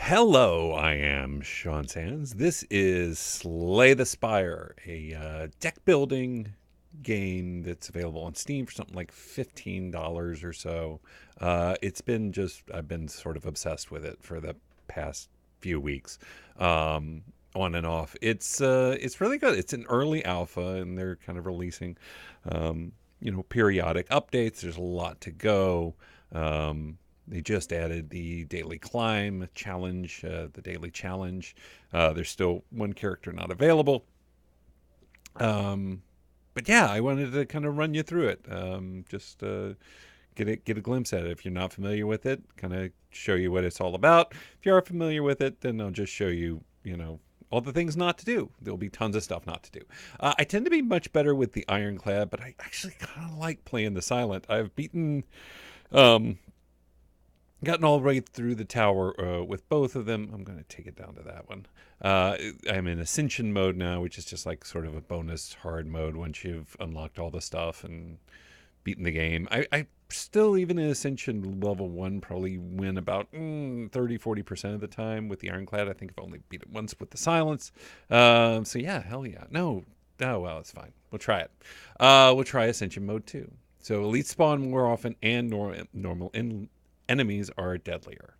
Hello, I am Sean Sands. This is Slay the Spire, a deck building game that's available on Steam for something like $15 or so. I've been sort of obsessed with it for the past few weeks, on and off. It's really good. It's an early alpha, and they're kind of releasing, periodic updates. There's a lot to go. They just added the daily climb challenge, the daily challenge. There's still one character not available. But yeah, I wanted to kind of run you through it. Get a glimpse at it. If you're not familiar with it, kind of show you what it's all about. If you are familiar with it, then I'll just show you, all the things not to do. There'll be tons of stuff not to do. I tend to be much better with the Ironclad, but I actually kind of like playing the Silent. I've gotten all the way through the tower with both of them. I'm going to take it down to that one. I'm in Ascension mode now, which is just like sort of a bonus hard mode once you've unlocked all the stuff and beaten the game. I still, even in Ascension level 1, probably win about 30-40% of the time with the Ironclad. I think I've only beat it once with the Silence. So yeah, hell yeah. No, oh well, it's fine. We'll try it. We'll try Ascension mode too. So elite spawn more often and normal enemies are deadlier.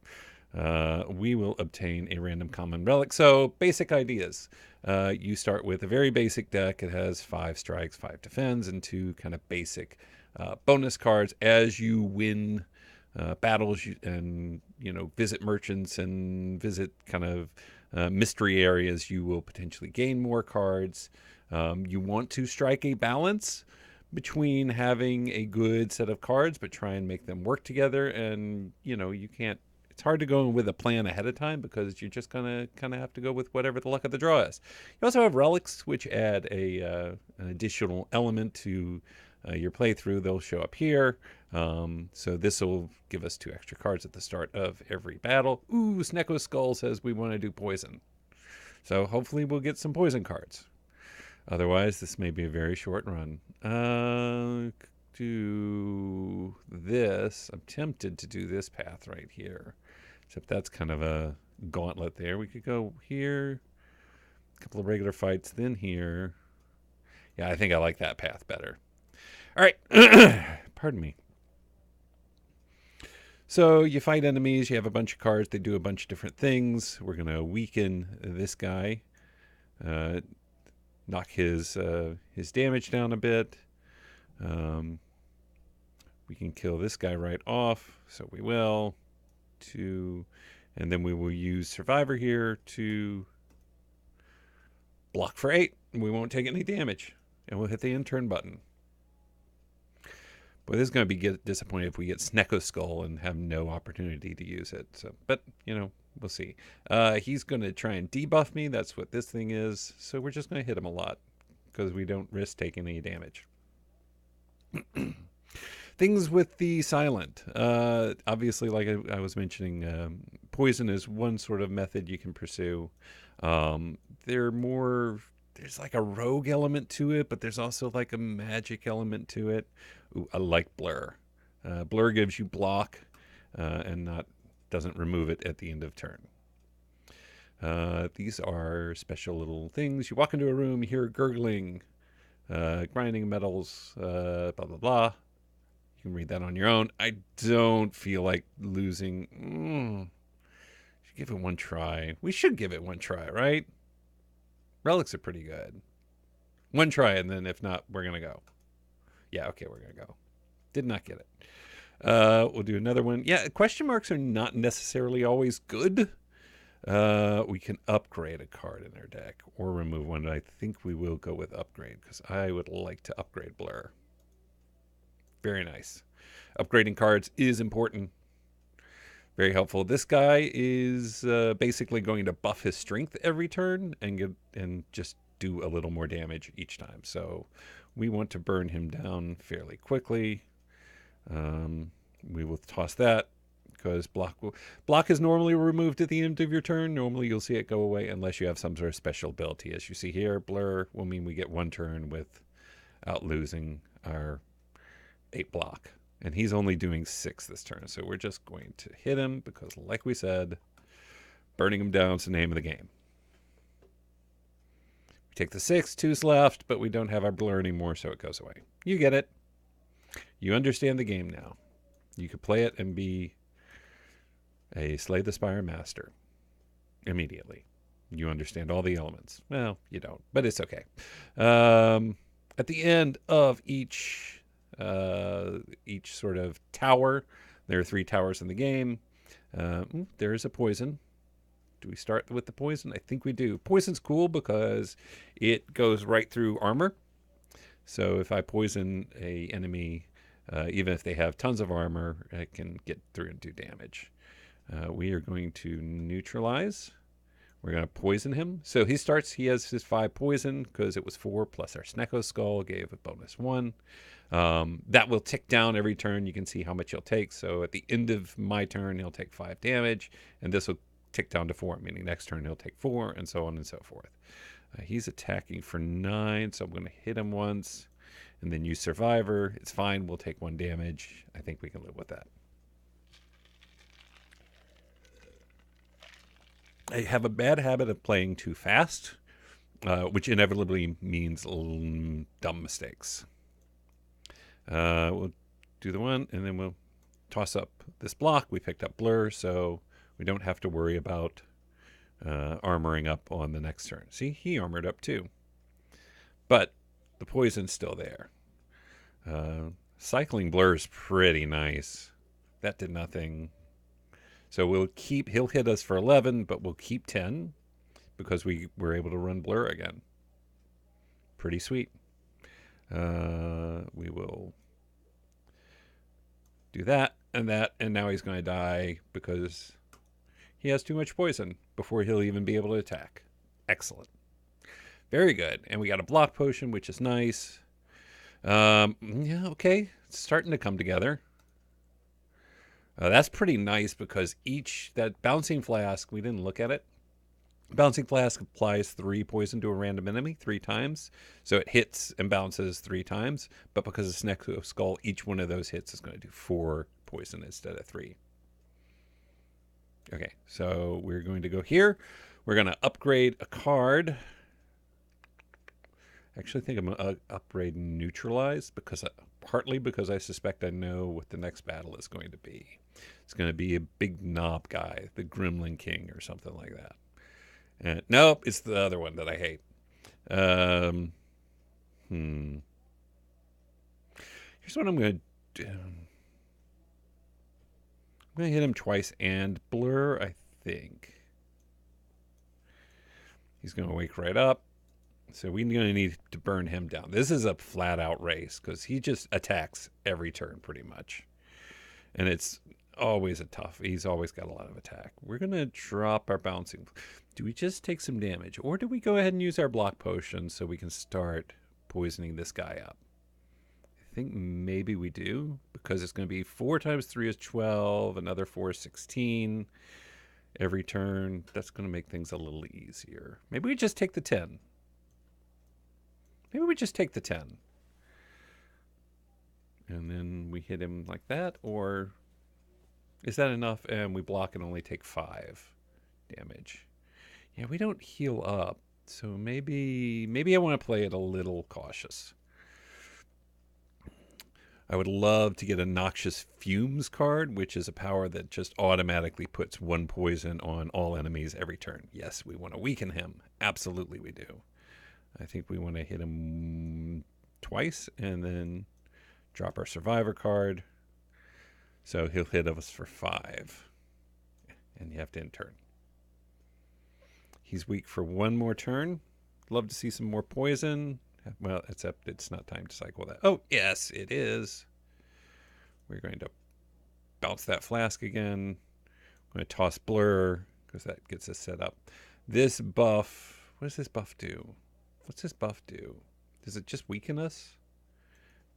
We will obtain a random common relic. So basic ideas. You start with a very basic deck. It has 5 strikes, 5 defends, and 2 kind of basic bonus cards. As you win battles and visit merchants and visit kind of mystery areas, you will potentially gain more cards. You want to strike a balance between having a good set of cards but try and make them work together. And you can't, it's hard to go with a plan ahead of time because you're just gonna kind of have to go with whatever the luck of the draw is. You also have relics, which add an additional element to your playthrough. They'll show up here. So this will give us 2 extra cards at the start of every battle. Snecko Skull says we want to do poison, so hopefully we'll get some poison cards. Otherwise, this may be a very short run. Do this. I'm tempted to do this path right here. Except that's kind of a gauntlet there. We could go here, a couple of regular fights, then here. Yeah, I think I like that path better. All right. Pardon me. So you fight enemies. You have a bunch of cards. They do a bunch of different things. We're going to weaken this guy. Knock his damage down a bit. We can kill this guy right off, so we will. And then we will use Survivor here to block for 8. We won't take any damage, and we'll hit the end turn button. Boy, this is going to be disappointing if we get Snecko Skull and have no opportunity to use it. So, but we'll see. He's going to try and debuff me. That's what this thing is. So we're just going to hit him a lot because we don't risk taking any damage. Things with the Silent. Obviously, like I was mentioning, poison is one sort of method you can pursue. There's like a rogue element to it, but there's also like a magic element to it. I like Blur. Blur gives you block and doesn't remove it at the end of turn. These are special little things. You walk into a room, you hear gurgling, grinding metals, blah, blah, blah. You can read that on your own. I don't feel like losing. Should give it one try. We should give it one try, right? Relics are pretty good. One try, and then if not, we're going to go. Yeah, okay, we're going to go. Did not get it. We'll do another one. Yeah, question marks are not necessarily always good. We can upgrade a card in our deck or remove one. I think we will go with upgrade because I would like to upgrade Blur. Very nice. Upgrading cards is important. Very helpful. This guy is basically going to buff his strength every turn and just do a little more damage each time. So we want to burn him down fairly quickly. We will toss that because block is normally removed at the end of your turn. Normally you'll see it go away unless you have some sort of special ability. As you see here, Blur will mean we get 1 turn without losing our 8 block. And he's only doing 6 this turn, so we're just going to hit him because, like we said, Burning them down is the name of the game. We take the 6, 2's left, but we don't have our blur anymore, so it goes away. You get it. You understand the game now. You could play it and be a Slay the Spire master immediately. You understand all the elements. Well, you don't, but it's okay. At the end of each sort of tower, there are 3 towers in the game. There is a poison. Do we start with the poison? I think we do. Poison's cool because it goes right through armor. So if I poison a enemy, even if they have tons of armor, I can get through and do damage. We are going to neutralize. We're going to poison him. So he has his 5 poison because it was 4 plus our Snecko Skull gave a bonus 1. That will tick down every turn. You can see how much he'll take. So at the end of my turn, he'll take 5 damage, and this will tick down to 4, meaning next turn he'll take 4, and so on and so forth. He's attacking for 9, so I'm going to hit him once, and then use Survivor. It's fine. We'll take 1 damage. I think we can live with that. I have a bad habit of playing too fast, which inevitably means dumb mistakes. We'll do the 1, and then we'll toss up this block. We picked up Blur, so we don't have to worry about armoring up on the next turn. See, he armored up too. But the poison's still there. Cycling Blur is pretty nice. That did nothing. So he'll hit us for 11, but we'll keep 10 because we were able to run Blur again. Pretty sweet. We will do that, and now he's going to die because he has too much poison before he'll even be able to attack. Excellent. Very good. And we got a block potion, which is nice. Yeah, okay. It's starting to come together. That's pretty nice because that bouncing flask, we didn't look at it. Bouncing flask applies 3 poison to a random enemy 3 times. So it hits and bounces 3 times. But because it's Snecko Skull, each one of those hits is going to do 4 poison instead of 3. Okay, so we're going to go here. We're going to upgrade a card. I actually think I'm going to upgrade Neutralize, partly because I suspect I know what the next battle is going to be. It's going to be a big knob guy, the Gremlin King or something like that. And nope, it's the other one that I hate. Here's what I'm going to do. I'm going to hit him twice and Blur, I think. He's going to wake right up. So we're going to need to burn him down. This is a flat-out race because he just attacks every turn pretty much. And it's always he's always got a lot of attack. We're going to drop our bouncing. Do we just take some damage? Or do we go ahead and use our block potion so we can start poisoning this guy up? I think maybe we do because it's going to be 4 times 3 is 12. Another 4 is 16. Every turn. That's going to make things a little easier. Maybe we just take the 10. Maybe we just take the 10. And then we hit him like that. Or is that enough? And we block and only take 5 damage. Yeah, we don't heal up. So maybe I want to play it a little cautious. I would love to get a Noxious Fumes card, which is a power that just automatically puts 1 poison on all enemies every turn. Yes, we want to weaken him. Absolutely we do. I think we want to hit him twice and then drop our Survivor card. So he'll hit us for 5. And you have to end turn. He's weak for 1 more turn. Love to see some more poison. Well, except it's not time to cycle that. Oh, yes, it is. We're going to bounce that flask again. I'm going to toss Blur because that gets us set up. This buff, what does this buff do? What's this buff do? Does it just weaken us?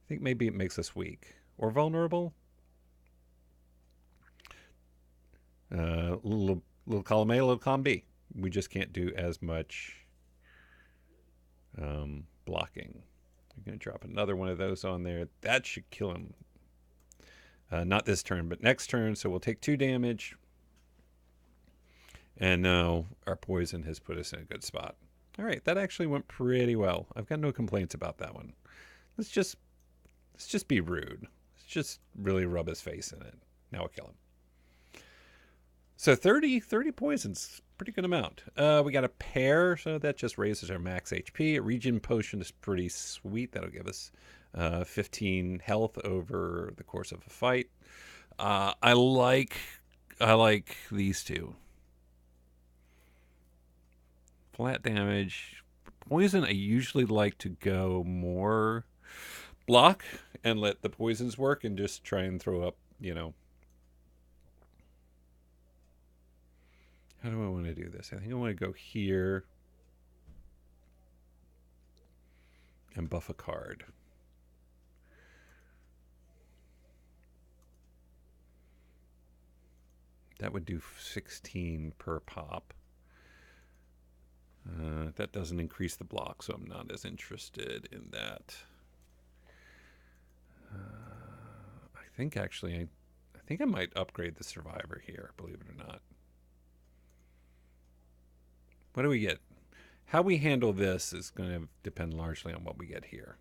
I think maybe it makes us weak or vulnerable. Little column A, little column B. We just can't do as much blocking. We're going to drop another one of those on there. That should kill him. Not this turn, but next turn. So we'll take 2 damage. And now our poison has put us in a good spot. All right, that actually went pretty well. I've got no complaints about that one. Let's just be rude. Let's just really rub his face in it. Now we'll kill him. So 30 poisons, pretty good amount. We got a pair, so that just raises our max HP. A regen potion is pretty sweet. That'll give us 15 health over the course of a fight. I like these two. Flat damage. Poison, I usually like to go more block and let the poisons work and just try and throw up, you know. How do I want to do this? I think I want to go here and buff a card. That would do 16 per pop. That doesn't increase the block, so I'm not as interested in that. I think actually, I think I might upgrade the survivor here, believe it or not. What do we get? How we handle this is going to depend largely on what we get here.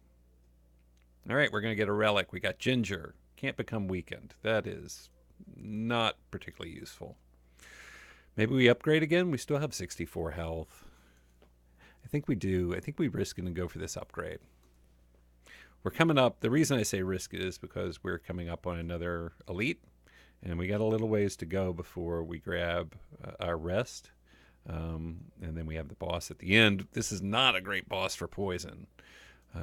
All right, we're going to get a relic. We got ginger. Can't become weakened. That is not particularly useful. Maybe we upgrade again. We still have 64 health. I think we do. I think we risk it and go for this upgrade. We're coming up. The reason I say risk it is because we're coming up on another elite, and we got a little ways to go before we grab our rest. And then we have the boss at the end. This is not a great boss for poison.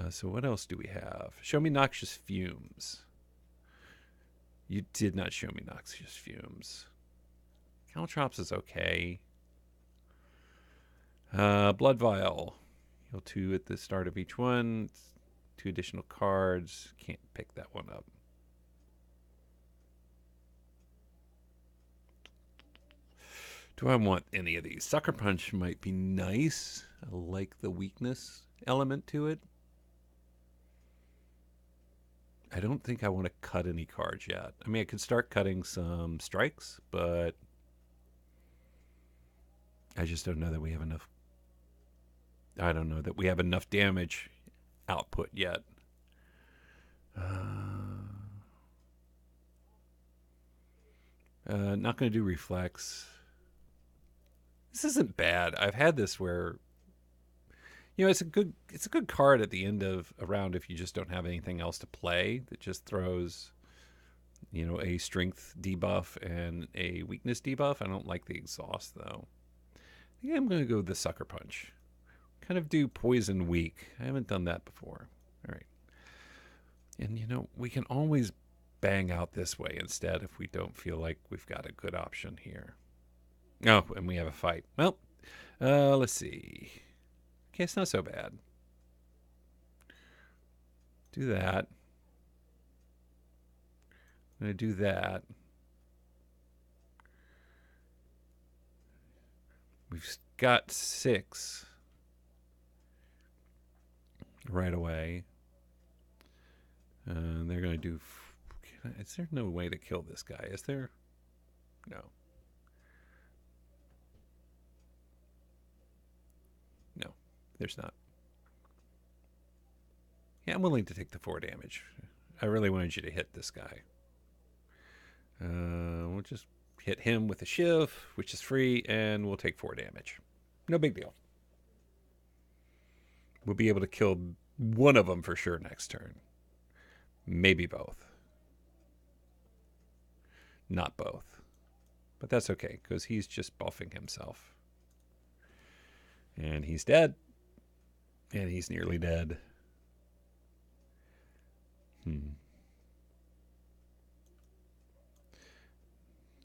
So what else do we have? Show me noxious fumes. You did not show me noxious fumes. Caltrops is okay. Blood vial. Heal 2 at the start of each one. 2 additional cards. Can't pick that one up. Do I want any of these? Sucker Punch might be nice. I like the weakness element to it. I don't think I want to cut any cards yet. I mean, I could start cutting some strikes, but I just don't know that we have enough. I don't know that we have enough damage output yet. Not going to do reflex. This isn't bad. I've had this where, you know, it's a good card at the end of a round if you just don't have anything else to play. That just throws, you know, a strength debuff and a weakness debuff. I don't like the exhaust though. I think I'm going to go with the Sucker Punch. Kind of do poison weak. I haven't done that before. All right. And you know, we can always bang out this way instead if we don't feel like we've got a good option here. Oh, and we have a fight. Well, let's see. Okay, it's not so bad. Do that. I'm going to do that. We've got 6 right away. They're going to do... Is there no way to kill this guy? Is there? No. No, there's not. Yeah, I'm willing to take the 4 damage. I really wanted you to hit this guy. We'll just hit him with a shiv, which is free, and we'll take 4 damage. No big deal. We'll be able to kill one of them for sure next turn. Maybe both. Not both. But that's okay, because he's just buffing himself. And he's dead. And he's nearly dead.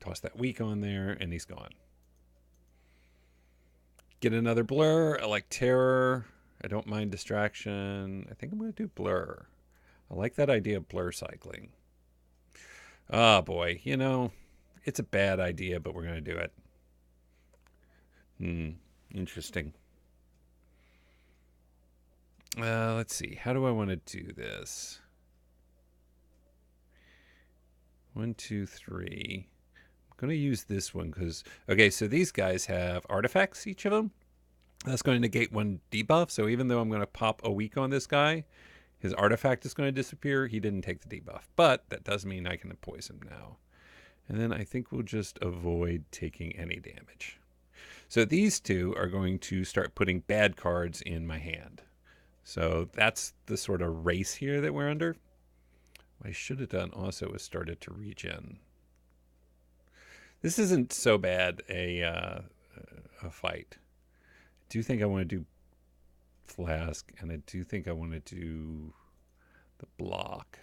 Toss that weak on there, and he's gone. Get another blur. I like terror. I don't mind distraction. I think I'm going to do blur. I like that idea of blur cycling. Oh, boy. You know, it's a bad idea, but we're going to do it. Interesting. Let's see. How do I want to do this? 1, 2, 3. I'm going to use this one because, okay, so these guys have artifacts, each of them. That's going to negate one debuff. So even though I'm going to pop a weak on this guy, his artifact is going to disappear. He didn't take the debuff, but that does mean I can poison now. And then I think we'll just avoid taking any damage. So these two are going to start putting bad cards in my hand. So that's the sort of race here that we're under. What I should have done also is started to regen. This isn't so bad a fight. I do think I want to do Flask, and I do think I want to do the block.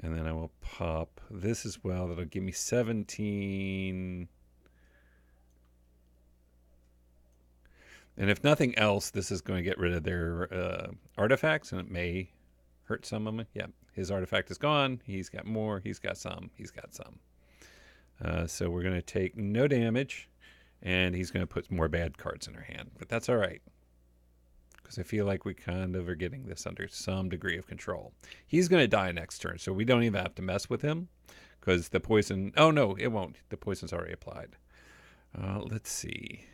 And then I will pop this as well. That'll give me 17. And if nothing else, this is going to get rid of their artifacts, and it may hurt some of them. Yeah, his artifact is gone. He's got more. He's got some. He's got some. So we're going to take no damage, and he's going to put more bad cards in our hand. But that's all right, because I feel like we kind of are getting this under some degree of control. He's going to die next turn, so we don't even have to mess with him, because the poison... Oh, no, it won't. The poison's already applied. Let's see.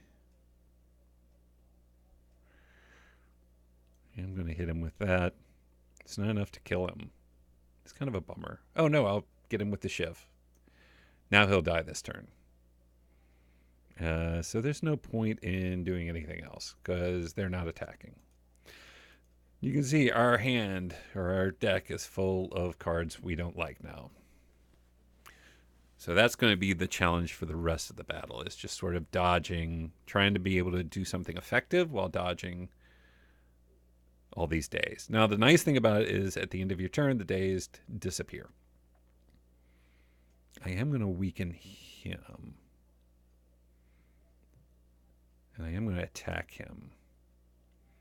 I'm going to hit him with that. It's not enough to kill him. It's kind of a bummer. Oh, no, I'll get him with the Shiv. Now he'll die this turn. So there's no point in doing anything else because they're not attacking. You can see our hand or our deck is full of cards we don't like now. So that's going to be the challenge for the rest of the battle, is just sort of dodging, trying to be able to do something effective while dodging all these days. Now, the nice thing about it is at the end of your turn, the days disappear. I am going to weaken him. And I am going to attack him.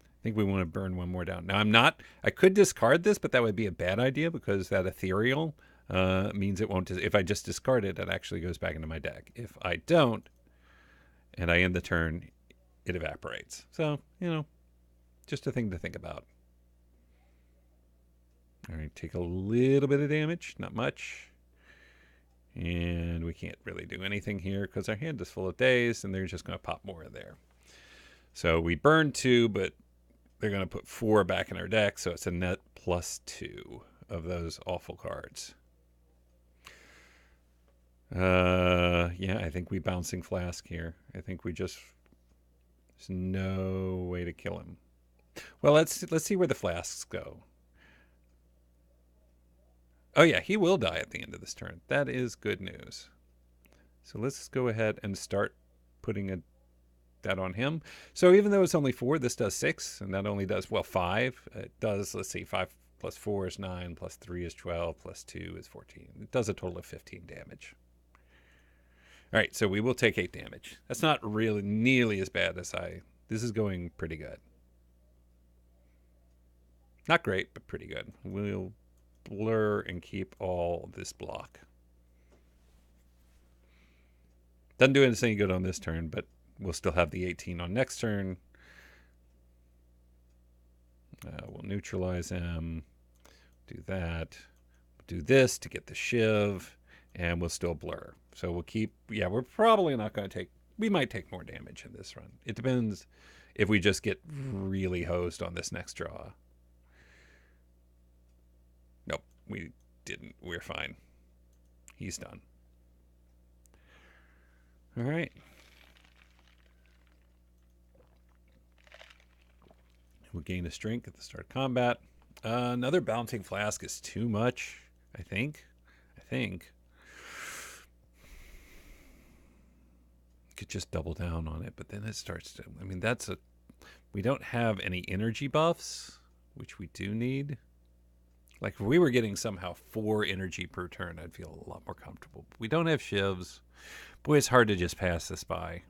I think we want to burn one more down. Now, I could discard this, but that would be a bad idea because that ethereal means it won't. If I just discard it, it actually goes back into my deck. If I don't, and I end the turn, it evaporates. So, just a thing to think about. All right, take a little bit of damage, not much. And we can't really do anything here because our hand is full of days, and they're just going to pop more in there. So we burn 2, but they're going to put 4 back in our deck, so it's a net +2 of those awful cards. Yeah, I think we bouncing Flask here. I think we just... There's no way to kill him. Well, let's see where the Flasks go. Oh yeah, he will die at the end of this turn. That is good news. So let's go ahead and start putting that on him. So even though it's only 4, this does 6, and that only does, well, 5. It does, let's see, 5 plus 4 is 9, plus 3 is 12, plus 2 is 14. It does a total of 15 damage. All right, so we will take 8 damage. That's not really nearly as bad as this is going pretty good. Not great, but pretty good. We'll blur and keep all this block. Doesn't do anything good on this turn, but we'll still have the 18 on next turn. We'll neutralize him. Do that. Do this to get the Shiv, and we'll still blur. So we'll keep... Yeah, we're probably not going to take... We might take more damage in this run. It depends if we just get really hosed on this next draw. Nope, we didn't. We're fine. He's done. All right. We'll gain a strength at the start of combat. Another bouncing Flask is too much, I think. Could just double down on it, but then it starts to... I mean, we don't have any energy buffs, which we do need. Like, if we were getting somehow 4 energy per turn, I'd feel a lot more comfortable. But we don't have Shivs. Boy, it's hard to just pass this by.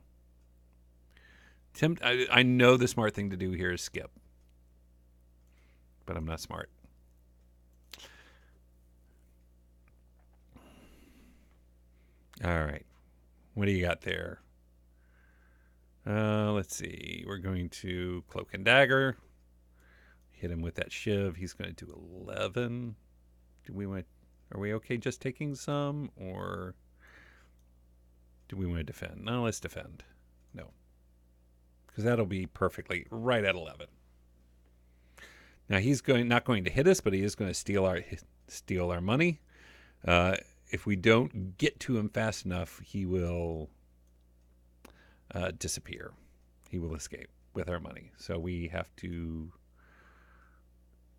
I know the smart thing to do here is skip. But I'm not smart. All right. What do you got there? Let's see. We're going to Cloak and Dagger. Hit him with that Shiv. He's going to do 11. Do we want... Are we okay just taking some, or do we want to defend? No, let's defend. No. Because that'll be perfectly right at 11. Now he's not going to hit us, but he is going to steal our money. If we don't get to him fast enough, he will disappear. He will escape with our money. So we have to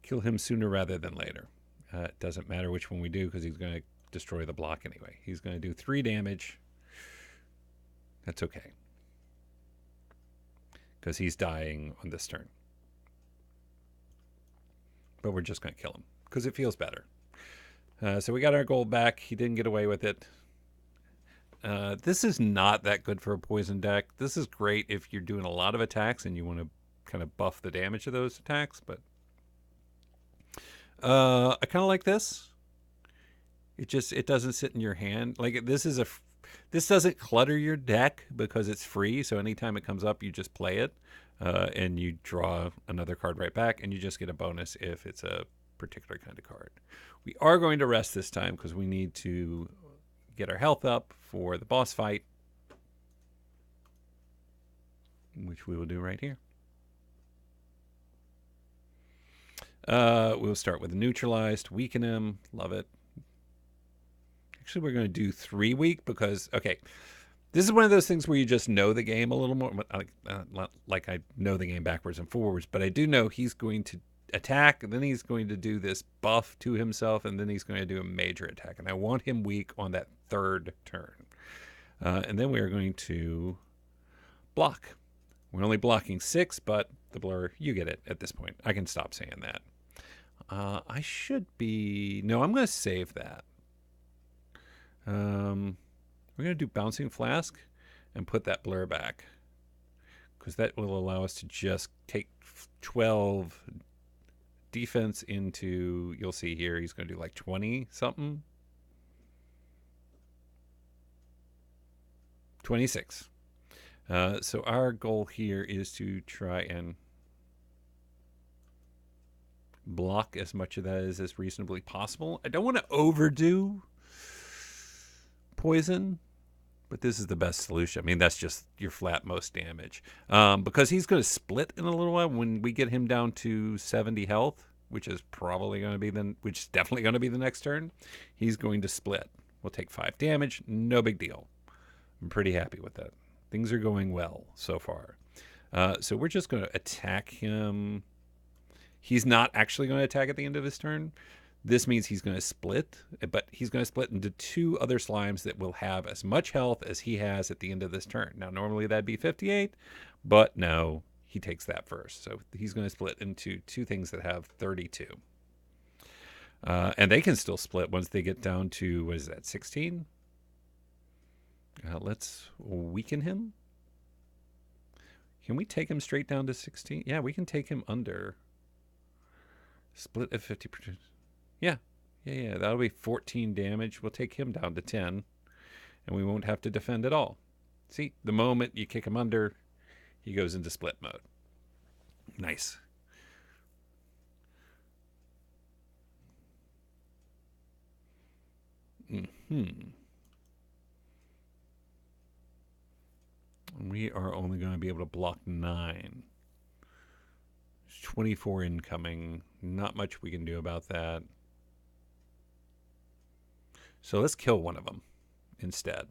kill him sooner rather than later. It doesn't matter which one we do because he's going to destroy the block anyway. He's going to do 3 damage. That's okay. Because he's dying on this turn. But we're just going to kill him because it feels better. So we got our gold back. He didn't get away with it. This is not that good for a poison deck. This is great if you're doing a lot of attacks and you want to kind of buff the damage of those attacks. But I kind of like this. It doesn't sit in your hand. Like this doesn't clutter your deck because it's free. So anytime it comes up, you just play it. And you draw another card right back, and you just get a bonus if it's a particular kind of card. We are going to rest this time because we need to get our health up for the boss fight, which we will do right here. We'll start with a neutralized, weaken him, love it. Actually, we're going to do 3 weak because, okay, this is one of those things where you just know the game a little more, like I know the game backwards and forwards, but I do know he's going to attack, and then he's going to do this buff to himself, and then he's going to do a major attack. And I want him weak on that 3rd turn. And then we are going to block. We're only blocking 6, but the blur, you get it at this point. I can stop saying that. I should be... No, I'm going to save that. We're going to do Bouncing Flask and put that blur back. Because that will allow us to just take 12... defense into, you'll see here, he's going to do like 20 something. 26. So our goal here is to try and block as much of that as reasonably possible. I don't want to overdo poison, but this is the best solution. I mean, that's just your flat most damage. Because he's going to split in a little while when we get him down to 70 health, which is probably going to be which is definitely going to be the next turn. He's going to split. We'll take 5 damage. No big deal. I'm pretty happy with that. Things are going well so far. So we're just going to attack him. He's not actually going to attack at the end of his turn. This means he's going to split, but he's going to split into 2 other slimes that will have as much health as he has at the end of this turn. Now, normally that'd be 58, but no, he takes that first. So he's going to split into 2 things that have 32. And they can still split once they get down to, what is that, 16? Let's weaken him. Can we take him straight down to 16? Yeah, we can take him under. Split at 50%. Yeah. That'll be 14 damage. We'll take him down to 10, and we won't have to defend at all. See, the moment you kick him under, he goes into split mode. Nice. We are only going to be able to block 9. 24 incoming. Not much we can do about that. So let's kill one of them instead.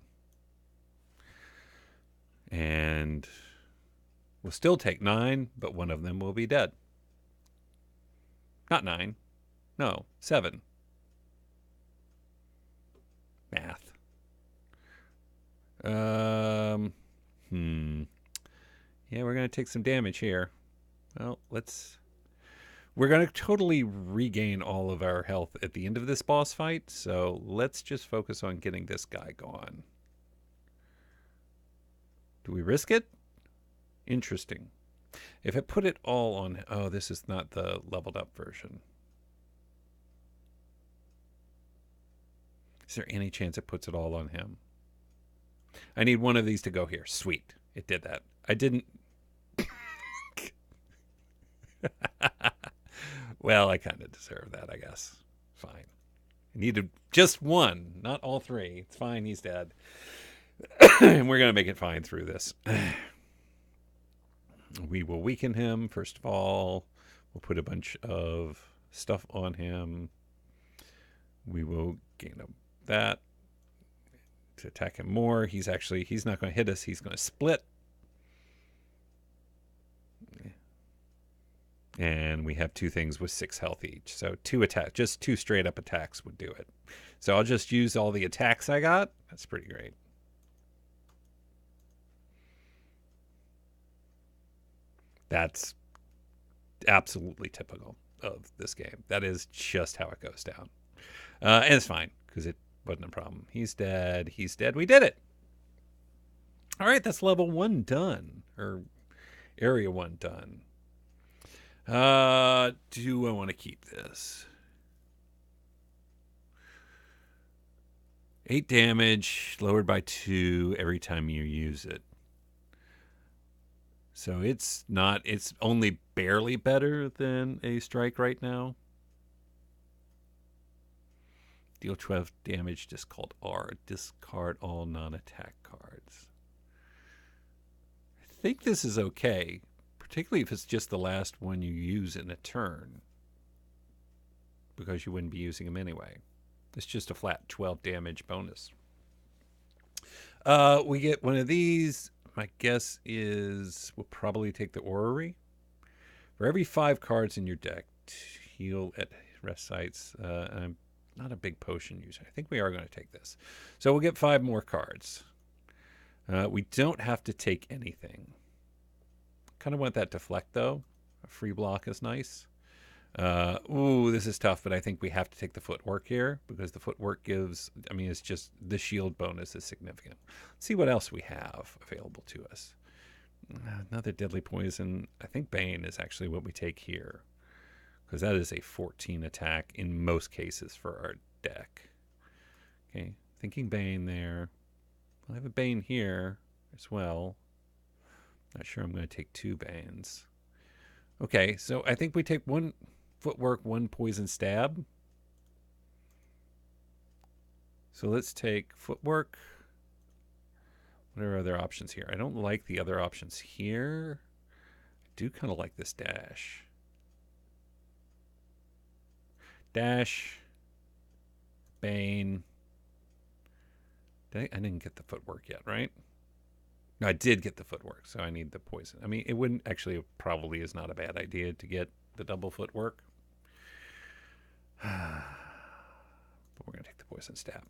And we'll still take 9, but one of them will be dead. Not 9. No, 7. Math. Yeah, we're going to take some damage here. Well, we're going to totally regain all of our health at the end of this boss fight, so let's just focus on getting this guy gone. Do we risk it? Interesting. If I put it all on... Oh, this is not the leveled up version. Is there any chance it puts it all on him? I need one of these to go here. Sweet. It did that. I didn't... Well, I kind of deserve that, I guess. Fine. I needed just one, not all three. It's fine, he's dead. And we're going to make it fine through this. We will weaken him, first of all. We'll put a bunch of stuff on him. We will gain that to attack him more. He's not going to hit us. He's going to split. And we have 2 things with 6 health each. So 2 attacks, just 2 straight up attacks would do it. So I'll just use all the attacks I got. That's pretty great. That's absolutely typical of this game. That is just how it goes down. And it's fine, because it wasn't a problem. He's dead. He's dead. We did it. All right, that's level 1 done. Or area 1 done. Do I want to keep this? 8 damage, lowered by 2 every time you use it. So it's only barely better than a strike right now. Deal 12 damage, discard R. Discard all non-attack cards. I think this is okay, particularly if it's just the last one you use in a turn, because you wouldn't be using them anyway. It's just a flat 12 damage bonus. We get one of these. My guess is we'll probably take the Orrery. For every 5 cards in your deck, heal at rest sites. I'm not a big potion user. I think we are going to take this. So we'll get 5 more cards. We don't have to take anything. Kind of want that deflect, though. A free block is nice. Ooh, this is tough, but I think we have to take the footwork here, because the footwork gives, it's just the shield bonus is significant. Let's see what else we have available to us. Another deadly poison. I think Bane is actually what we take here, because that is a 14 attack in most cases for our deck. Okay, thinking Bane there. I have a Bane here as well. Not sure I'm going to take 2 Banes. Okay, so I think we take 1 footwork, 1 poison stab. So let's take footwork. What are other options here? I don't like the other options here. I do kind of like this dash. Dash. Bane. I didn't get the footwork yet, right? No, I did get the footwork, so I need the poison. It wouldn't actually, it probably is not a bad idea to get the double footwork. But we're going to take the poison stab.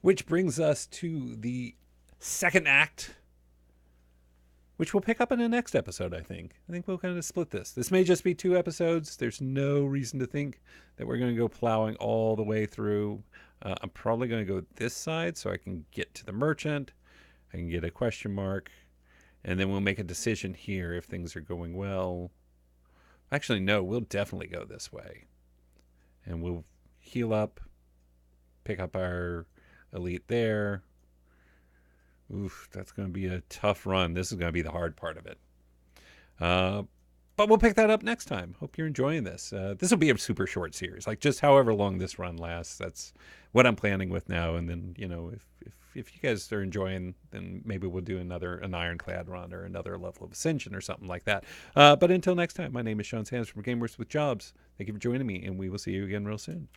Which brings us to the second act, which we'll pick up in the next episode, I think. I think we'll kind of split this. This may just be 2 episodes. There's no reason to think that we're going to go plowing all the way through. I'm probably going to go this side so I can get to the merchant. I can get a question mark. And then we'll make a decision here if things are going well. Actually, no, we'll definitely go this way. And we'll heal up, pick up our elite there. Oof, that's going to be a tough run. This is going to be the hard part of it. But we'll pick that up next time. Hope you're enjoying this. This will be a super short series, like just however long this run lasts. That's what I'm planning with now. And then, if you guys are enjoying, then maybe we'll do an Ironclad run or another level of Ascension or something like that. But until next time, my name is Sean Sanders from GameWorks with Jobs. Thank you for joining me, and we will see you again real soon.